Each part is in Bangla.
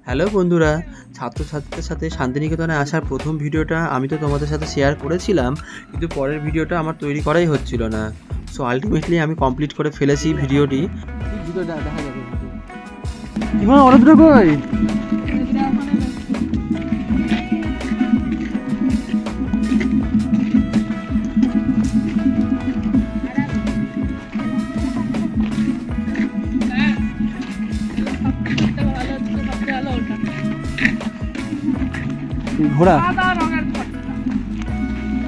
হ্যালো বন্ধুরা, ছাত্রছাত্রীদের সাথে শান্তিনিকেতনে আসার প্রথম ভিডিওটা আমি তো তোমাদের সাথে শেয়ার করেছিলাম, কিন্তু পরের ভিডিওটা আমার তৈরি করাই হচ্ছিল না। সো আলটিমেটলি আমি কমপ্লিট করে ফেলেছি ভিডিওটি। ঘোড়া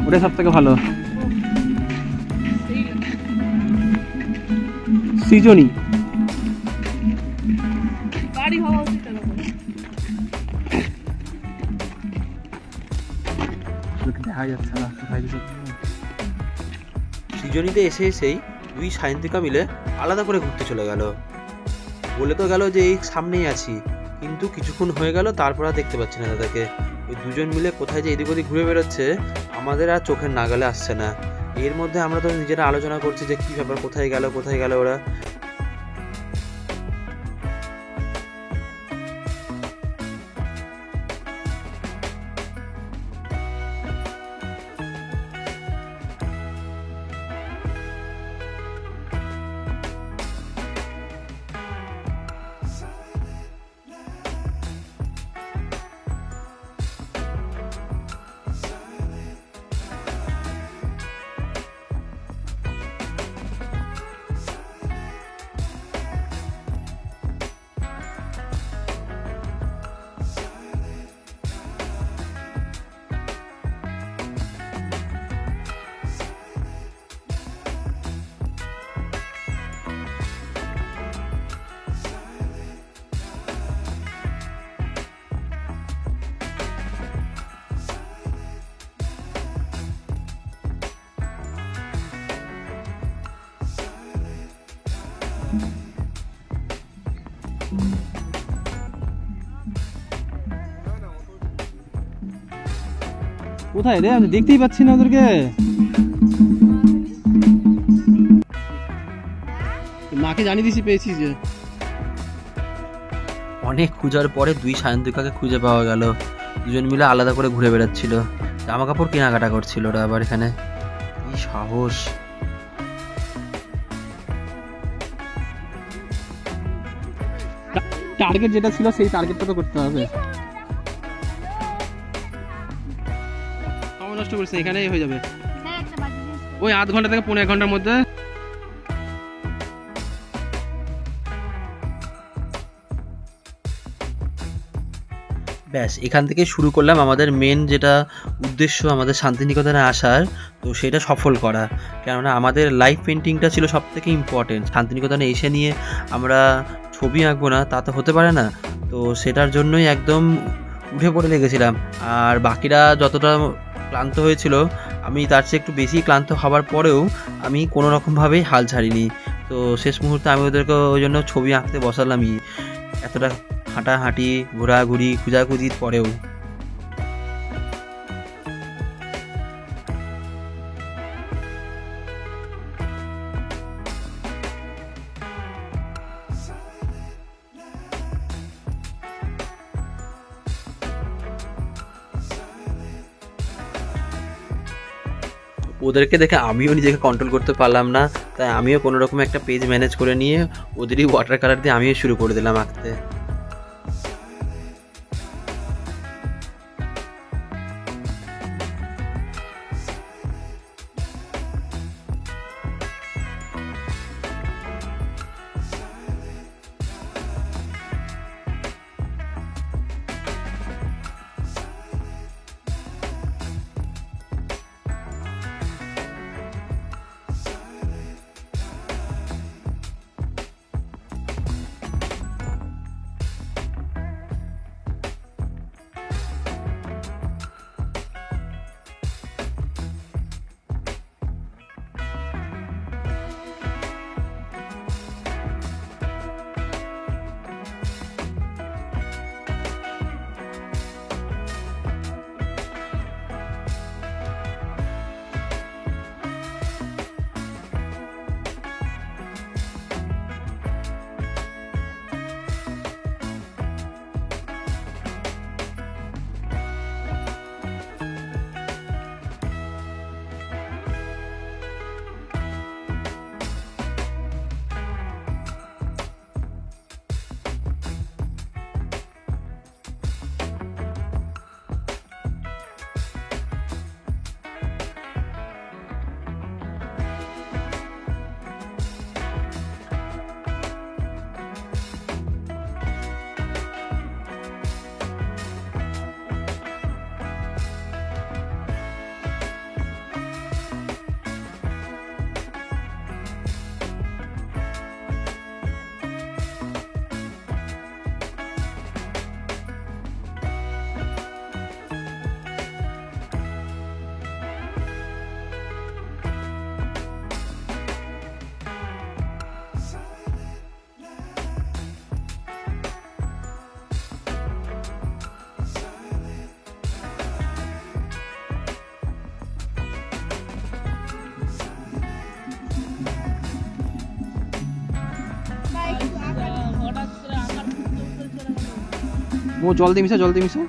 ওটা সব থেকে ভালো। সৃজনী দেখা যাচ্ছে না। সৃজনীতে এসেই দুই সায়ন্তিকা মিলে আলাদা করে ঘুরতে চলে গেল। বলে তো গেল যে এই সামনেই আছি, কিন্তু কিছুক্ষণ হয়ে গেল, তারপর আর দেখতে পাচ্ছি না দাদাকে। ওই দুজন মিলে কোথায় যে এদিক ওদিক ঘুরে বেরোচ্ছে, আমাদের আর চোখের নাগালে আসছে না। এর মধ্যে আমরা তো নিজেরা আলোচনা করছি যে কি ব্যাপার, কোথায় গেল ওরা। কোথায় রে? আমি দেখতেই পাচ্ছি না ওদেরকে। মাকে জানিয়ে দিছি পেয়েছি যে। অনেক খোঁজার পরে দুই সায়ন্তিকাকে খুঁজে পাওয়া গেল। দুজন মিলে আলাদা করে ঘুরে বেড়াচ্ছিল, জামা কাপড় কেনাকাটা করছিল ওরা আবার এখানে। কি সাহস! টার্গেট যেটা ছিল সেই টার্গেটটা তো করতে হবে। সময় নষ্ট করছে, এখানেই হয়ে যাবে ওই আধ ঘন্টা থেকে 1.5 ঘন্টার মধ্যে। ব্যাস, এখান থেকে শুরু করলাম আমাদের মেন যেটা উদ্দেশ্য আমাদের শান্তিনিকেতনে আসার, তো সেটা সফল করা। কেননা আমাদের লাইভ পেন্টিংটা ছিল সব থেকে ইম্পর্টেন্ট। শান্তিনিকেতনে এসে নিয়ে আমরা ছবি আঁকবো না, তা তো হতে পারে না। তো সেটার জন্যই একদম উঠে পড়ে লেগেছিলাম। আর বাকিরা যতটা ক্লান্ত হয়েছিল, আমি তার চেয়ে একটু বেশি ক্লান্ত হওয়ার পরেও আমি কোনো রকমভাবেই হাল ছাড়িনি। তো শেষ মুহূর্তে আমি ওদেরকে ওই জন্য ছবি আঁকতে বসালামই, এতটা হাঁটাহাঁটি, ঘোরাঘুরি, খোঁজাখুঁজির পরেও। ওদেরকে দেখে আমিও নিজেকে কন্ট্রোল করতে পারলাম না, তাই আমিও কোনো রকম একটা পেজ ম্যানেজ করে নিয়ে ওদেরই ওয়াটার কালার দিয়ে আমিও শুরু করে দিলাম আঁকতে। ও জল দিয়ে মিশা, জল দিয়ে মিশা।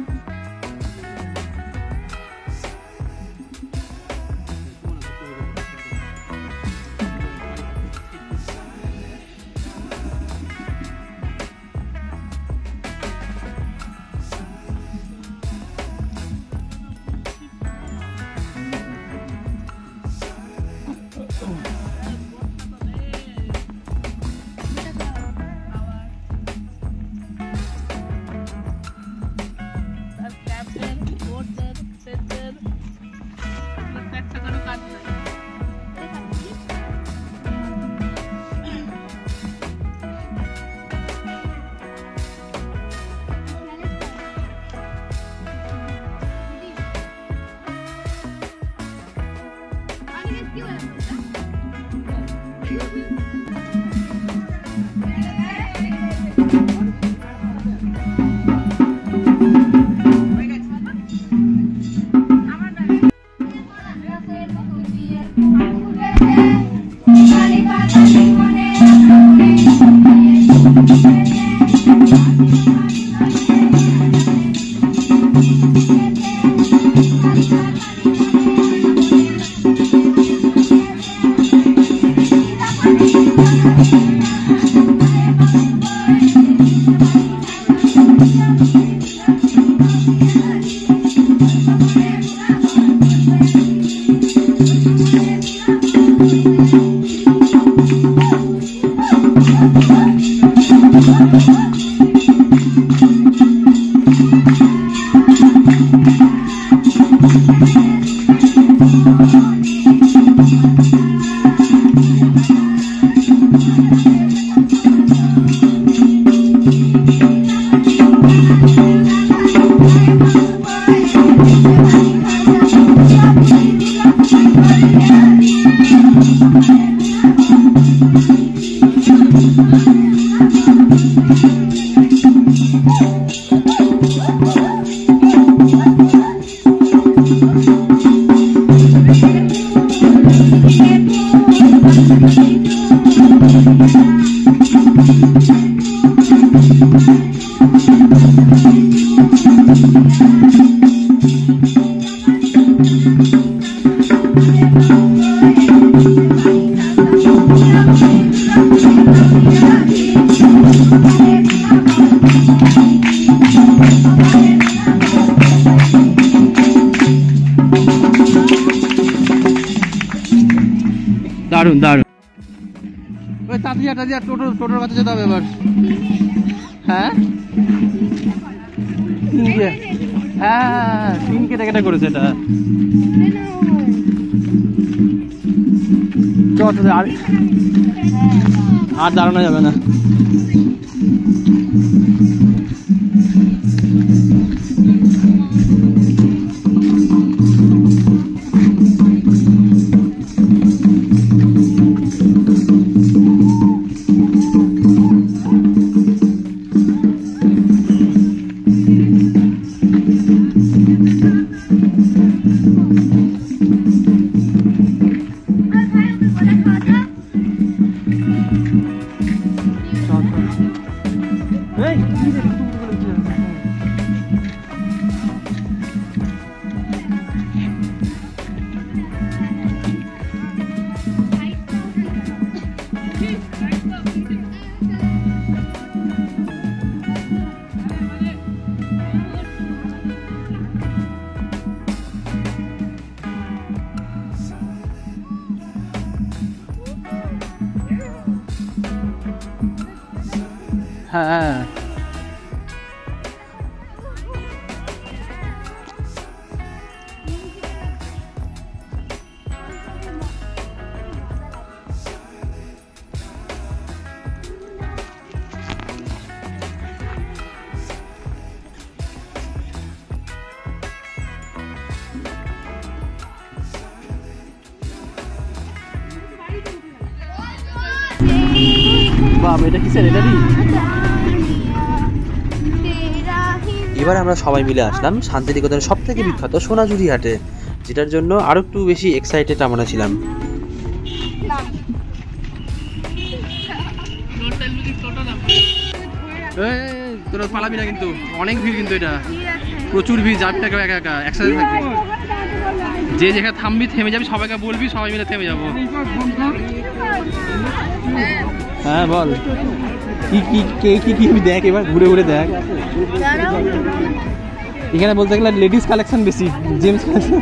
দারুন দারুন। ওই তাড়াতাড়ি টোটোর কাছে যেতে হবে এবার। হ্যাঁ হ্যাঁ, তিন কেটে কেটে করেছে এটা। আর দাঁড়ানো যাবে না। হ্যাঁ বাবা, এটা কিসের? এটা এবার আমরা সবাই মিলে আসলাম শান্তিনিকেতনের সব থেকে বিখ্যাত সোনাঝুরি হাটে, যেটার জন্য আরো একটু বেশি এক্সাইটেড আমরা ছিলাম। তো তোরা পালাবি না কিন্তু, অনেক ভিড় কিন্তু, এটা প্রচুর ভিড়, যাবি না কেউ একা একা, একসাথে থাকবি। যে যেখানে থামবি থেমে যাবি, সবাইকে বলবি, সবাই মিলে থেমে যাবো। হ্যাঁ বল, কি কি কে কি কি দেখ, এবার ঘুরে ঘুরে দেখ। এখানে বলতে গেলে লেডিস কালেকশন বেশি, জেন্টস কালেকশন।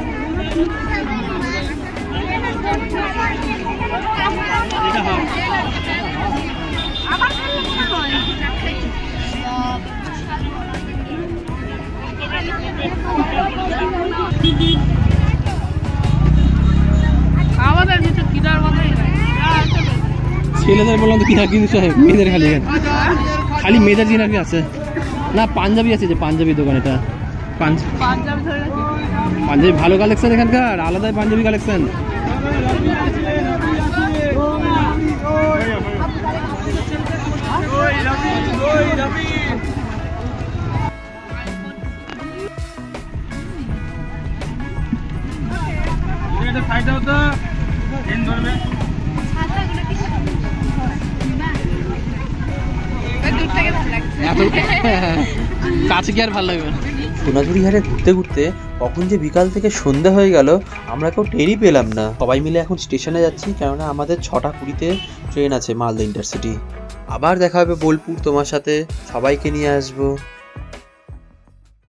ছেলেদের বললাম তো কি থাকে কিন্তু সাহেব, মেয়েদের খালি খালি মেয়েদের জিনিস কি আছে না? পাঞ্জাবি আছে, যে পাঞ্জাবি দোকান, এটা পাঞ্জাবি ভালো কালেকশন এখানকার, আলাদাই পাঞ্জাবি কালেকশন। কাছে কি আর ভালো লাগবে? সোনাঝুরি ঘাটে ঘুরতে ঘুরতে কখন যে বিকাল থেকে সন্ধ্যা হয়ে গেল আমরা কেউ টেরই পেলাম না। সবাই মিলে এখন স্টেশনে যাচ্ছি, কেননা আমাদের 6:20-তে ট্রেন আছে মালদা ইন্টারসিটি। আবার দেখা হবে বোলপুর তোমার সাথে, সবাইকে নিয়ে আসবো।